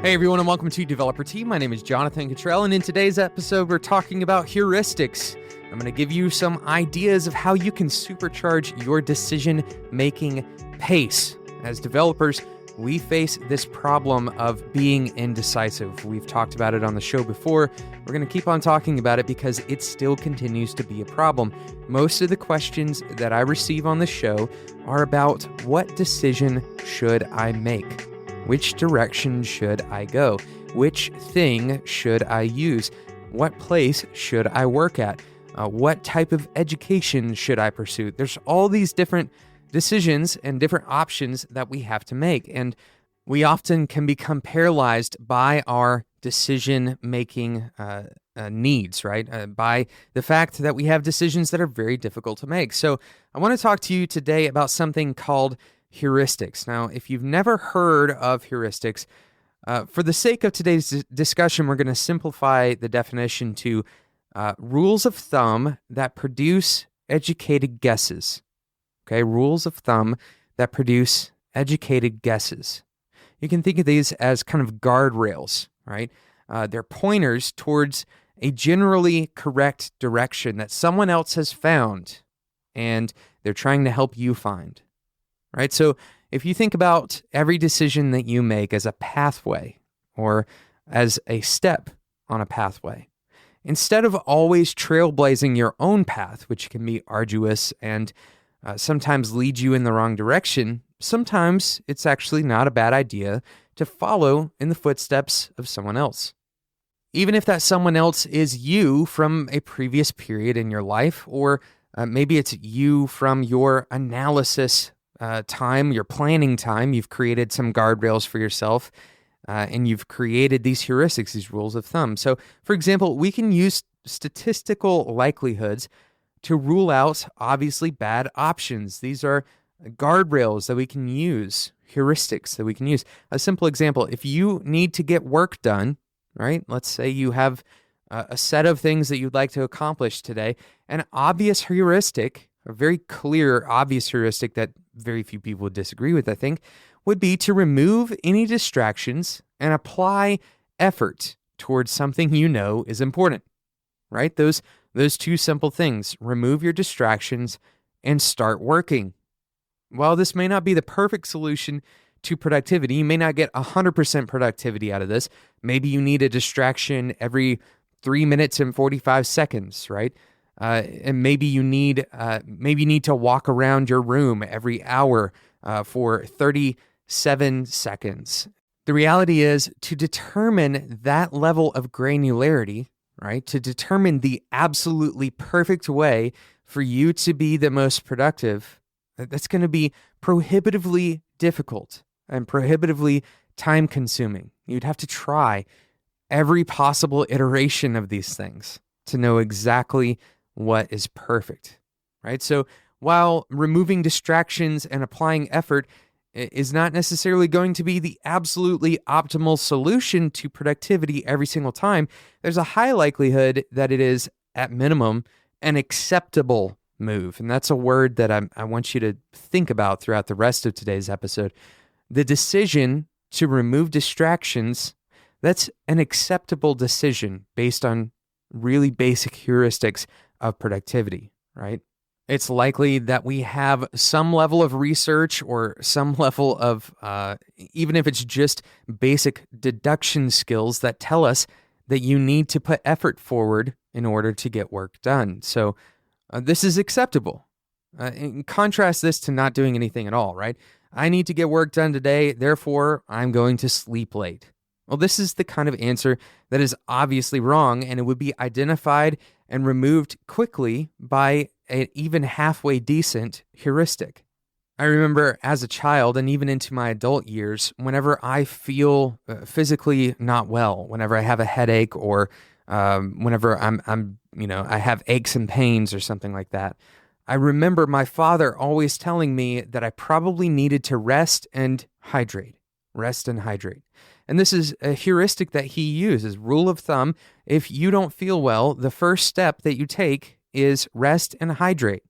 Hey everyone, and welcome to Developer Tea. My name is Jonathan Cottrell, and in today's episode, we're talking about heuristics. I'm going to give you some ideas of how you can supercharge your decision-making pace. As developers, we face this problem of being indecisive. We've talked about it on the show before. We're going to keep on talking about it because it still continues to be a problem. Most of the questions that I receive on the show are about what decision should I make? Which direction should I go? Which thing should I use? What place should I work at? What type of education should I pursue? There's all these different decisions and different options that we have to make. And we often can become paralyzed by our decision-making needs, right? By the fact that we have decisions that are very difficult to make. So I want to talk to you today about something called heuristics. Now, if you've never heard of heuristics, for the sake of today's discussion, we're going to simplify the definition to rules of thumb that produce educated guesses. Okay, rules of thumb that produce educated guesses. You can think of these as kind of guardrails, right? They're pointers towards a generally correct direction that someone else has found, and they're trying to help you find. Right? So if you think about every decision that you make as a pathway or as a step on a pathway, instead of always trailblazing your own path, which can be arduous and sometimes lead you in the wrong direction, sometimes it's actually not a bad idea to follow in the footsteps of someone else. Even if that someone else is you from a previous period in your life, or maybe it's you from your analysis time, your planning time. You've created some guardrails for yourself, and you've created these heuristics, these rules of thumb. So, for example, we can use statistical likelihoods to rule out obviously bad options. These are guardrails that we can use, heuristics that we can use. A simple example, if you need to get work done, right? Let's say you have a set of things that you'd like to accomplish today. An obvious heuristic, a very clear, obvious heuristic that very few people would disagree with, I think, would be to remove any distractions and apply effort towards something you know is important, right? Those two simple things, remove your distractions and start working. While this may not be the perfect solution to productivity, you may not get 100% productivity out of this. Maybe you need a distraction every 3 minutes and 45 seconds, right? And maybe you need to walk around your room every hour for 37 seconds. The reality is, to determine that level of granularity, right? To determine the absolutely perfect way for you to be the most productive, that's going to be prohibitively difficult and prohibitively time-consuming. You'd have to try every possible iteration of these things to know exactly what is perfect, right? So while removing distractions and applying effort is not necessarily going to be the absolutely optimal solution to productivity every single time, there's a high likelihood that it is, at minimum, an acceptable move. And that's a word that I want you to think about throughout the rest of today's episode. The decision to remove distractions, that's an acceptable decision based on really basic heuristics of productivity, right? It's likely that we have some level of research or some level of, even if it's just basic deduction skills that tell us that you need to put effort forward in order to get work done. So this is acceptable. Contrast this to not doing anything at all, right? I need to get work done today, therefore I'm going to sleep late. Well, this is the kind of answer that is obviously wrong, and it would be identified and removed quickly by an even halfway decent heuristic. I remember as a child and even into my adult years, whenever I feel physically not well, whenever I have a headache or whenever I have aches and pains or something like that, I remember my father always telling me that I probably needed to rest and hydrate. And this is a heuristic that he uses, rule of thumb. If you don't feel well, the first step that you take is rest and hydrate.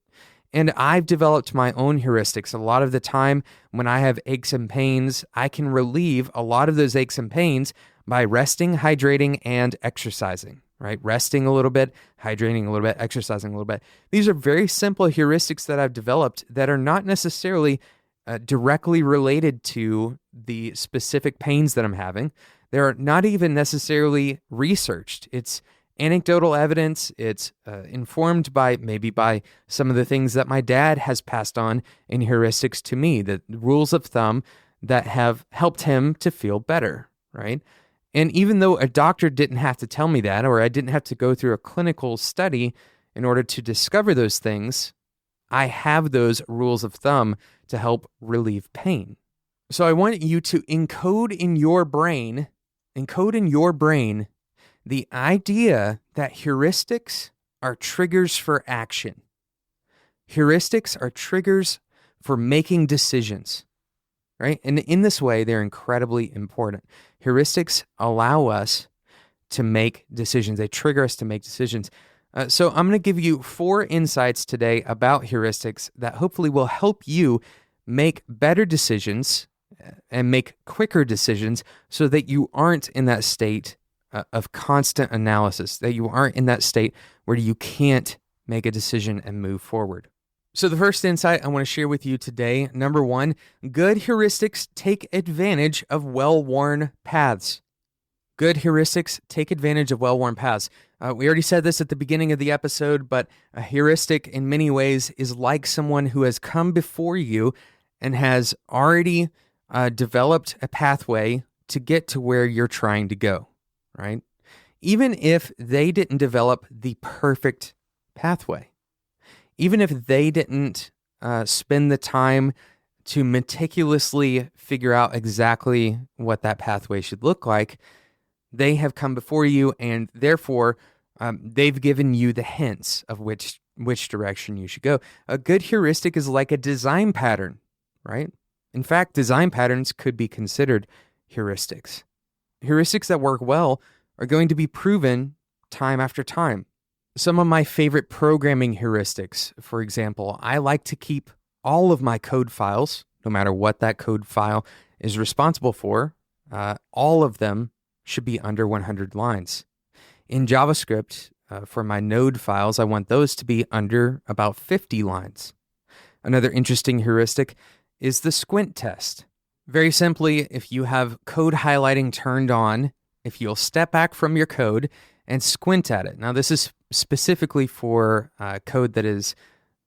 And I've developed my own heuristics. A lot of the time when I have aches and pains, I can relieve a lot of those aches and pains by resting, hydrating, and exercising, right? Resting a little bit, hydrating a little bit, exercising a little bit. These are very simple heuristics that I've developed that are not necessarily directly related to the specific pains that I'm having. They're not even necessarily researched. It's anecdotal evidence. It's informed by some of the things that my dad has passed on in heuristics to me, the rules of thumb that have helped him to feel better, right? And even though a doctor didn't have to tell me that, or I didn't have to go through a clinical study in order to discover those things, I have those rules of thumb to help relieve pain. So I want you to encode in your brain the idea that heuristics are triggers for action. Heuristics are triggers for making decisions, right? And in this way, they're incredibly important. Heuristics allow us to make decisions. They trigger us to make decisions. So I'm going to give you 4 insights today about heuristics that hopefully will help you make better decisions and make quicker decisions so that you aren't in that state of constant analysis, that you aren't in that state where you can't make a decision and move forward. So the first insight I want to share with you today, number 1, good heuristics take advantage of well-worn paths. Good heuristics take advantage of well-worn paths. We already said this at the beginning of the episode, but a heuristic in many ways is like someone who has come before you and has already developed a pathway to get to where you're trying to go, right? Even if they didn't develop the perfect pathway, even if they didn't spend the time to meticulously figure out exactly what that pathway should look like, they have come before you, and therefore they've given you the hints of which direction you should go. A good heuristic is like a design pattern, right? In fact, design patterns could be considered heuristics. Heuristics that work well are going to be proven time after time. Some of my favorite programming heuristics, for example, I like to keep all of my code files, no matter what that code file is responsible for, all of them should be under 100 lines. In JavaScript, for my node files, I want those to be under about 50 lines. Another interesting heuristic is the squint test. Very simply, if you have code highlighting turned on, if you'll step back from your code and squint at it. Now, this is specifically for code that is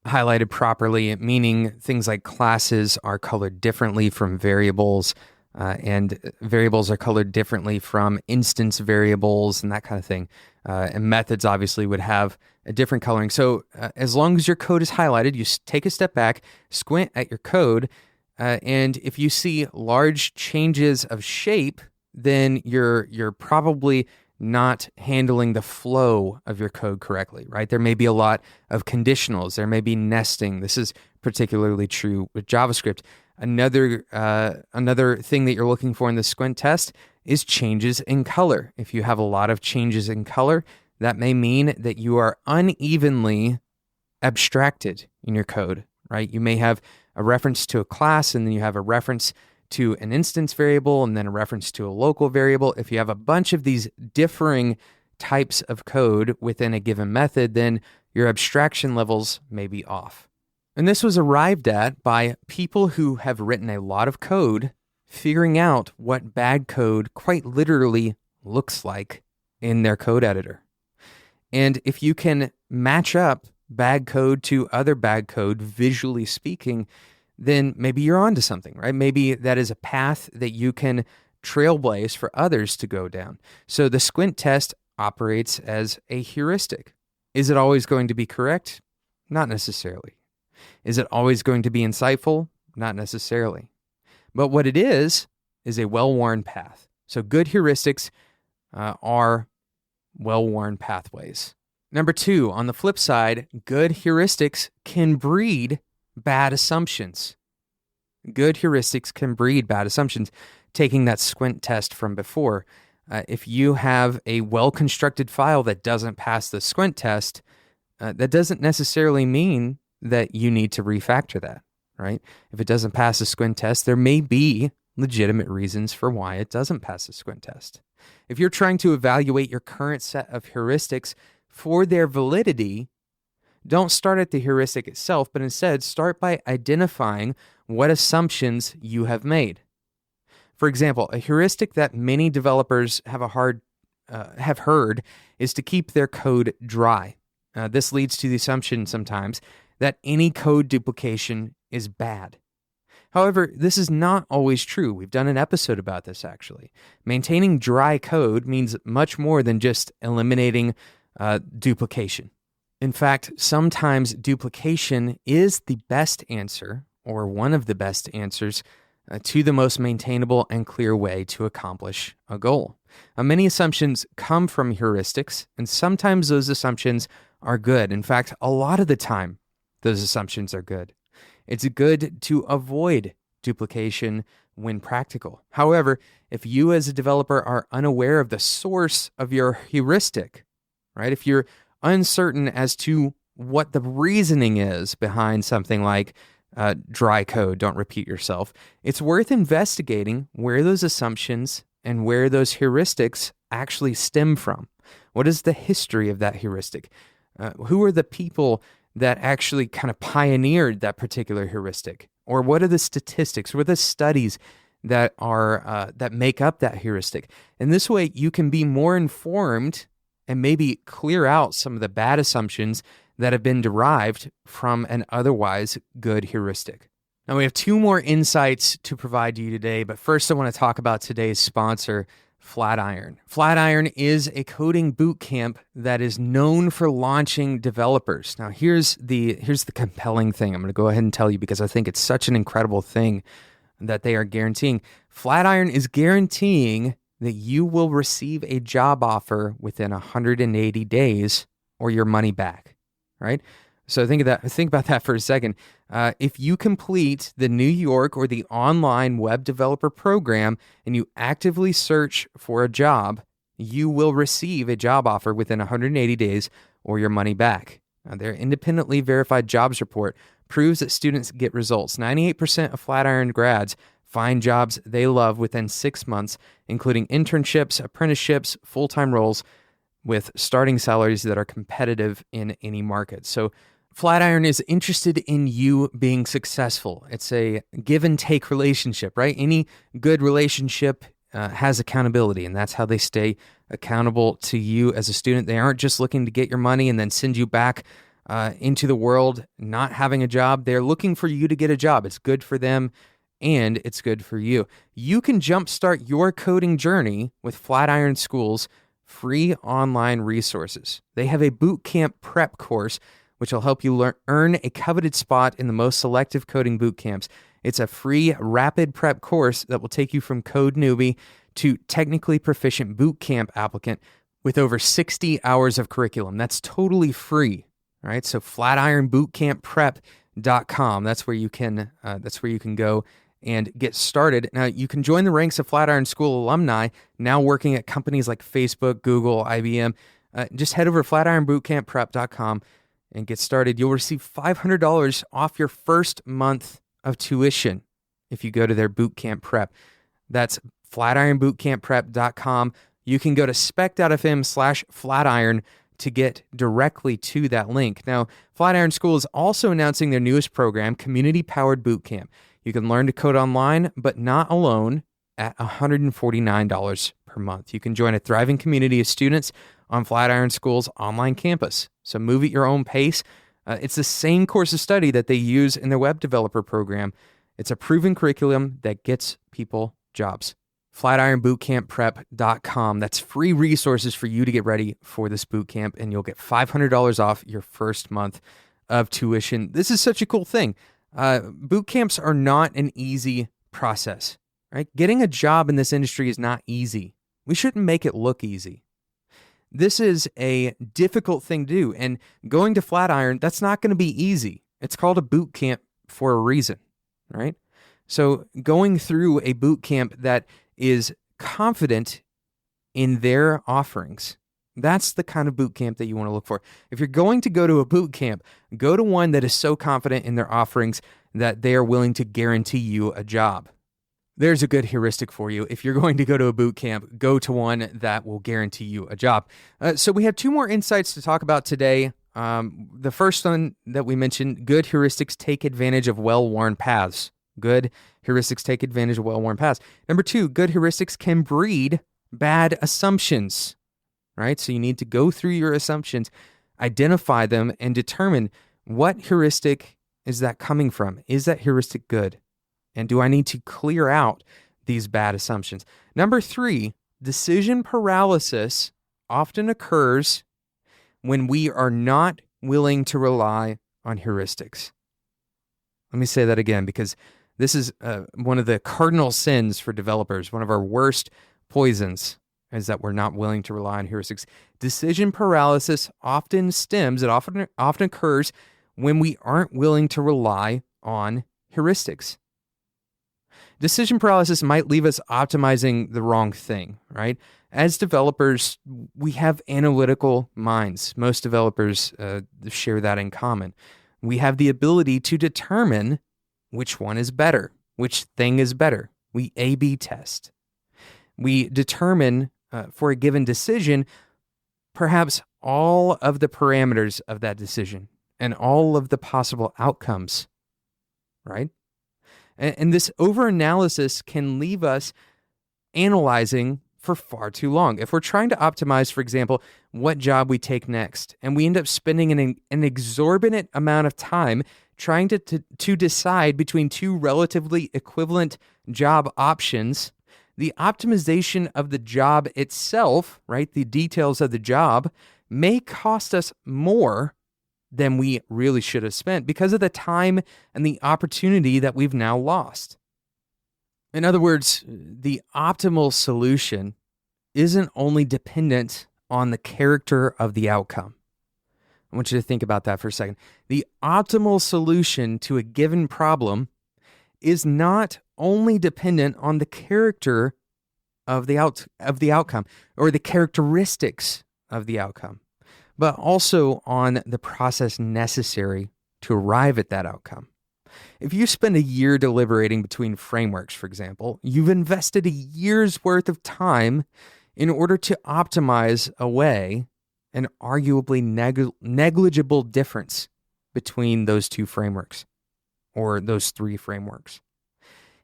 highlighted properly, meaning things like classes are colored differently from variables, and variables are colored differently from instance variables and that kind of thing. And methods obviously would have a different coloring. So as long as your code is highlighted, you take a step back, squint at your code, and if you see large changes of shape, then you're probably not handling the flow of your code correctly, right? There may be a lot of conditionals. There may be nesting. This is particularly true with JavaScript. Another thing that you're looking for in the squint test is changes in color. If you have a lot of changes in color, that may mean that you are unevenly abstracted in your code, right? You may have a reference to a class, and then you have a reference to an instance variable, and then a reference to a local variable. If you have a bunch of these differing types of code within a given method, then your abstraction levels may be off. And this was arrived at by people who have written a lot of code, figuring out what bad code quite literally looks like in their code editor. And if you can match up bad code to other bad code, visually speaking, then maybe you're onto something, right? Maybe that is a path that you can trailblaze for others to go down. So the squint test operates as a heuristic. Is it always going to be correct? Not necessarily. Is it always going to be insightful? Not necessarily. But what it is a well-worn path. So good heuristics are well-worn pathways. Number 2, on the flip side, good heuristics can breed bad assumptions. Good heuristics can breed bad assumptions. Taking that squint test from before, if you have a well-constructed file that doesn't pass the squint test, that doesn't necessarily mean that you need to refactor that, right? If it doesn't pass a squint test, there may be legitimate reasons for why it doesn't pass a squint test. If you're trying to evaluate your current set of heuristics for their validity, don't start at the heuristic itself, but instead start by identifying what assumptions you have made. For example, a heuristic that many developers have heard is to keep their code dry. This leads to the assumption sometimes that any code duplication is bad. However, this is not always true. We've done an episode about this, actually. Maintaining dry code means much more than just eliminating duplication. In fact, sometimes duplication is the best answer, or one of the best answers, to the most maintainable and clear way to accomplish a goal. Many assumptions come from heuristics, and sometimes those assumptions are good. In fact, a lot of the time, those assumptions are good. It's good to avoid duplication when practical. However, if you as a developer are unaware of the source of your heuristic, right? If you're uncertain as to what the reasoning is behind something like dry code, don't repeat yourself, it's worth investigating where those assumptions and where those heuristics actually stem from. What is the history of that heuristic? Who are the people that actually kind of pioneered that particular heuristic? Or what are the statistics? What are the studies that are that make up that heuristic? And this way you can be more informed and maybe clear out some of the bad assumptions that have been derived from an otherwise good heuristic. Now we have two more insights to provide you today, but first I want to talk about today's sponsor, Flatiron. Flatiron is a coding boot camp that is known for launching developers. Now here's the compelling thing. I'm going to go ahead and tell you because I think it's such an incredible thing that they are guaranteeing. Flatiron is guaranteeing that you will receive a job offer within 180 days or your money back, right? So think about that for a second. If you complete the New York or the online web developer program and you actively search for a job, you will receive a job offer within 180 days or your money back. Their independently verified jobs report proves that students get results. 98% of Flatiron grads find jobs they love within 6 months, including internships, apprenticeships, full-time roles with starting salaries that are competitive in any market. So Flatiron is interested in you being successful. It's a give and take relationship, right? Any good relationship has accountability, and that's how they stay accountable to you as a student. They aren't just looking to get your money and then send you back into the world not having a job. They're looking for you to get a job. It's good for them, and it's good for you. You can jumpstart your coding journey with Flatiron School's free online resources. They have a boot camp prep course which will help you earn a coveted spot in the most selective coding boot camps. It's a free, rapid prep course that will take you from code newbie to technically proficient boot camp applicant with over 60 hours of curriculum. That's totally free, right? So flatironbootcampprep.com. That's where you can go and get started. Now, you can join the ranks of Flatiron School alumni now working at companies like Facebook, Google, IBM. Just head over to flatironbootcampprep.com and get started. You'll receive $500 off your first month of tuition if you go to their bootcamp prep. That's flatironbootcampprep.com. You can go to spec.fm/flatiron to get directly to that link. Now, Flatiron School is also announcing their newest program, Community Powered Bootcamp. You can learn to code online, but not alone, at $149 per month. You can join a thriving community of students on Flatiron School's online campus. So move at your own pace. It's the same course of study that they use in their web developer program. It's a proven curriculum that gets people jobs. flatironbootcampprep.com. That's free resources for you to get ready for this boot camp, and you'll get $500 off your first month of tuition. This is such a cool thing. Boot camps are not an easy process, right? Getting a job in this industry is not easy. We shouldn't make it look easy. This is a difficult thing to do, and going to Flatiron, that's not going to be easy. It's called a boot camp for a reason, right? So going through a boot camp that is confident in their offerings, That's the kind of boot camp that you want to look for. If you're going to go to a boot camp, go to one that is so confident in their offerings that they are willing to guarantee you a job. There's a good heuristic for you. If you're going to go to a boot camp, go to one that will guarantee you a job. So we have two more insights to talk about today. The first one that we mentioned, good heuristics take advantage of well-worn paths. Good heuristics take advantage of well-worn paths. Number two, good heuristics can breed bad assumptions, right? So you need to go through your assumptions, identify them, and determine what heuristic is that coming from. Is that heuristic good? And do I need to clear out these bad assumptions? Number three, decision paralysis often occurs when we are not willing to rely on heuristics. Let me say that again, because this is one of the cardinal sins for developers. One of our worst poisons is that we're not willing to rely on heuristics. Decision paralysis often occurs when we aren't willing to rely on heuristics. Decision paralysis might leave us optimizing the wrong thing, right? As developers, we have analytical minds. Most developers share that in common. We have the ability to determine which one is better, which thing is better. We A/B test. We determine for a given decision, perhaps all of the parameters of that decision and all of the possible outcomes, right? And this overanalysis can leave us analyzing for far too long. If we're trying to optimize, for example, what job we take next, and we end up spending an exorbitant amount of time trying to decide between two relatively equivalent job options, the optimization of the job itself, right, the details of the job, may cost us more than we really should have spent because of the time and the opportunity that we've now lost. In other words, the optimal solution isn't only dependent on the character of the outcome. I want you to think about that for a second. The optimal solution to a given problem is not only dependent on the character of the outcome or the characteristics of the outcome, but also on the process necessary to arrive at that outcome. If you spend a year deliberating between frameworks, for example, you've invested a year's worth of time in order to optimize away an arguably negligible difference between those two frameworks or those three frameworks.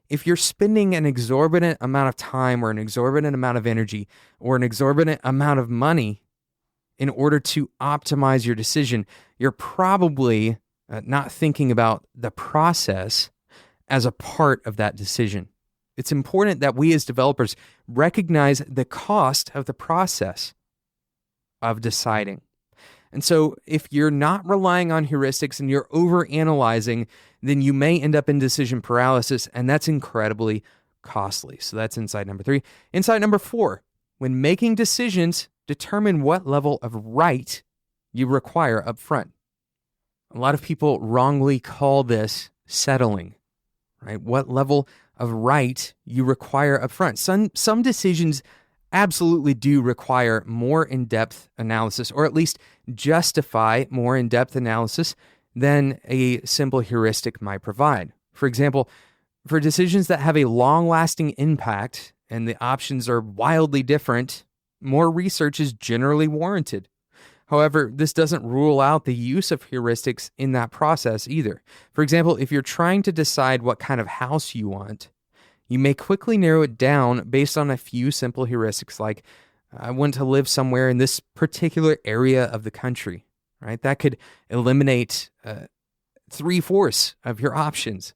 If you're spending an exorbitant amount of time or an exorbitant amount of energy or an exorbitant amount of money in order to optimize your decision, you're probably not thinking about the process as a part of that decision. It's important that we as developers recognize the cost of the process of deciding. And so if you're not relying on heuristics and you're overanalyzing, then you may end up in decision paralysis, and that's incredibly costly. So that's insight number 3. Insight number 4, when making decisions, determine what level of right you require up front. A lot of people wrongly call this settling, right? What level of right you require up front. Some decisions absolutely do require more in-depth analysis, or at least justify more in-depth analysis than a simple heuristic might provide. For example, for decisions that have a long-lasting impact and the options are wildly different, more research is generally warranted. However, this doesn't rule out the use of heuristics in that process either. For example, if you're trying to decide what kind of house you want, you may quickly narrow it down based on a few simple heuristics like, I want to live somewhere in this particular area of the country, right? That could eliminate 3/4 of your options.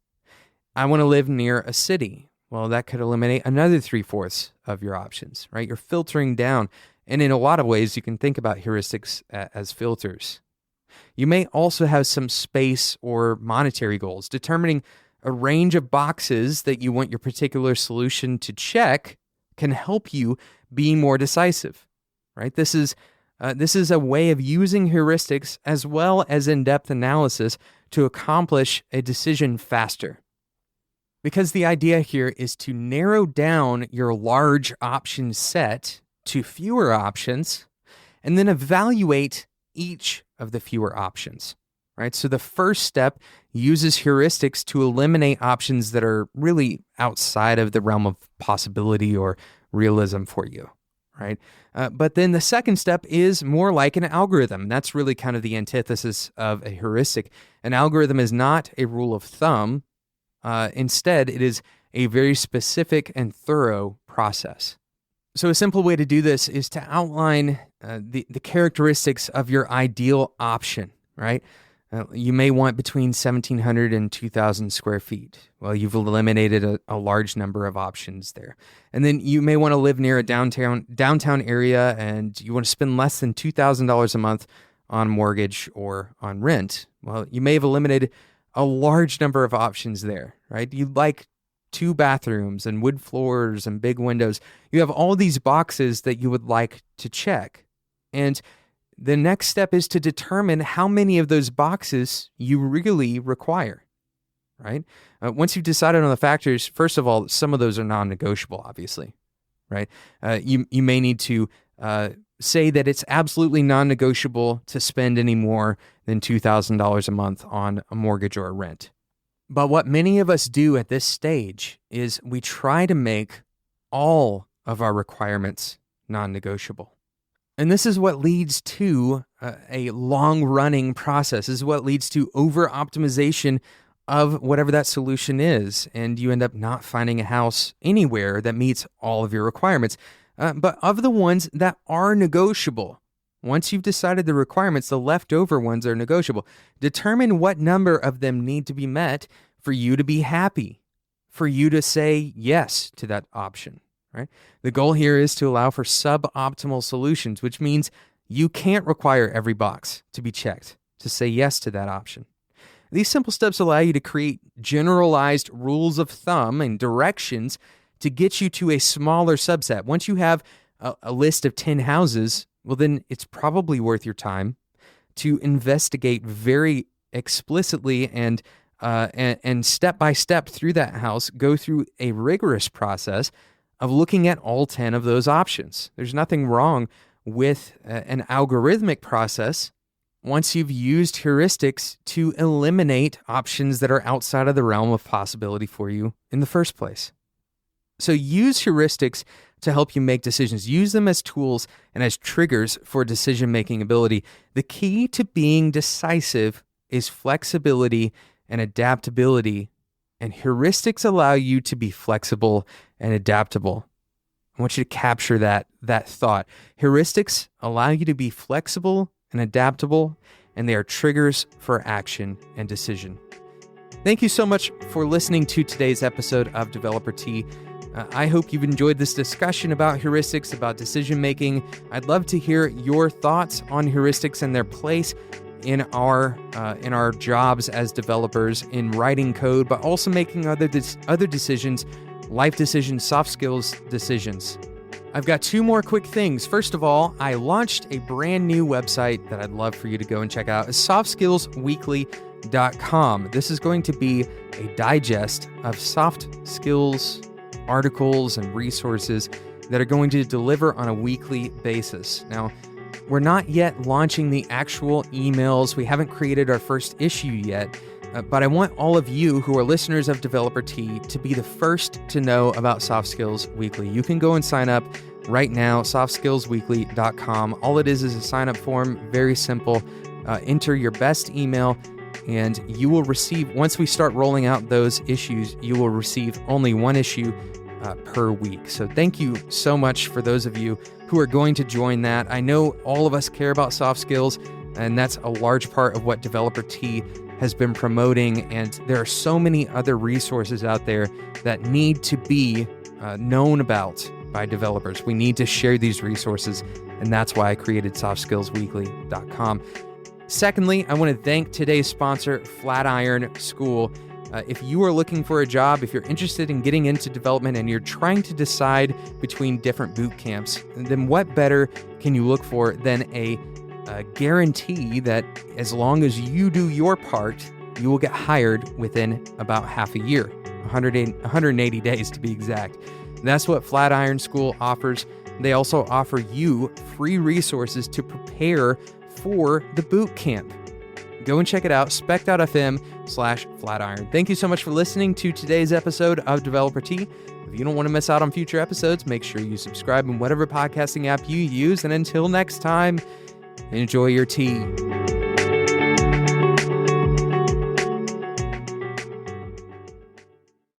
I want to live near a city. Well, that could eliminate another 3/4 of your options, right? You're filtering down. And in a lot of ways, you can think about heuristics as filters. You may also have some space or monetary goals. Determining a range of boxes that you want your particular solution to check can help you be more decisive, right? This is a way of using heuristics as well as in-depth analysis to accomplish a decision faster. Because the idea here is to narrow down your large option set to fewer options and then evaluate each of the fewer options, right? So the first step uses heuristics to eliminate options that are really outside of the realm of possibility or realism for you, right? But then the second step is more like an algorithm. That's really kind of the antithesis of a heuristic. An algorithm is not a rule of thumb. Instead, it is a very specific and thorough process. So a simple way to do this is to outline the characteristics of your ideal option, right? You may want between 1,700 and 2,000 square feet. Well, you've eliminated a large number of options there. And then you may want to live near a downtown area, and you want to spend less than $2,000 a month on mortgage or on rent. Well, you may have eliminated a large number of options there, right? You'd like 2 bathrooms and wood floors and big windows. You have all these boxes that you would like to check. And the next step is to determine how many of those boxes you really require, right? Once you've decided on the factors, first of all, some of those are non-negotiable, obviously, right? You may need to say that it's absolutely non-negotiable to spend any more than $2,000 a month on a mortgage or a rent. But what many of us do at this stage is we try to make all of our requirements non-negotiable. And this is what leads to a long-running process. This is what leads to over-optimization of whatever that solution is. And you end up not finding a house anywhere that meets all of your requirements. But of the ones that are negotiable, once you've decided the requirements, the leftover ones are negotiable. Determine what number of them need to be met for you to be happy, for you to say yes to that option. Right? The goal here is to allow for suboptimal solutions, which means you can't require every box to be checked to say yes to that option. These simple steps allow you to create generalized rules of thumb and directions to get you to a smaller subset. Once you have a list of 10 houses, well, then it's probably worth your time to investigate very explicitly and step by step through that house, go through a rigorous process of looking at all 10 of those options. There's nothing wrong with an algorithmic process once you've used heuristics to eliminate options that are outside of the realm of possibility for you in the first place. So use heuristics to help you make decisions. Use them as tools and as triggers for decision-making ability. The key to being decisive is flexibility and adaptability, and heuristics allow you to be flexible and adaptable. I want you to capture that thought. Heuristics allow you to be flexible and adaptable, and they are triggers for action and decision. Thank you so much for listening to today's episode of Developer Tea. I hope you've enjoyed this discussion about heuristics, about decision making. I'd love to hear your thoughts on heuristics and their place in our jobs as developers, in writing code, but also making other decisions, life decisions, soft skills decisions. I've got 2 more quick things. First of all, I launched a brand new website that I'd love for you to go and check out. It's softskillsweekly.com. This is going to be a digest of soft skills articles and resources that are going to deliver on a weekly basis. Now, we're not yet launching the actual emails. We haven't created our first issue yet, but I want all of you who are listeners of Developer Tea to be the first to know about Soft Skills Weekly. You can go and sign up right now, softskillsweekly.com. All it is a sign-up form, very simple. Enter your best email, and you will receive, once we start rolling out those issues, you will receive only 1 issue per week. So thank you so much for those of you who are going to join that. I know all of us care about soft skills, and that's a large part of what Developer Tea has been promoting, and there are so many other resources out there that need to be known about by developers. We need to share these resources, and that's why I created softskillsweekly.com. Secondly, I want to thank today's sponsor, Flatiron School. If you are looking for a job, if you're interested in getting into development and you're trying to decide between different boot camps, then what better can you look for than a guarantee that as long as you do your part, you will get hired within about half a year, 180 days to be exact. That's what Flatiron School offers. They also offer you free resources to prepare for the boot camp. Go and check it out, spec.fm/flatiron. Thank you so much for listening to today's episode of Developer Tea. If you don't want to miss out on future episodes, make sure you subscribe in whatever podcasting app you use. And until next time, enjoy your tea.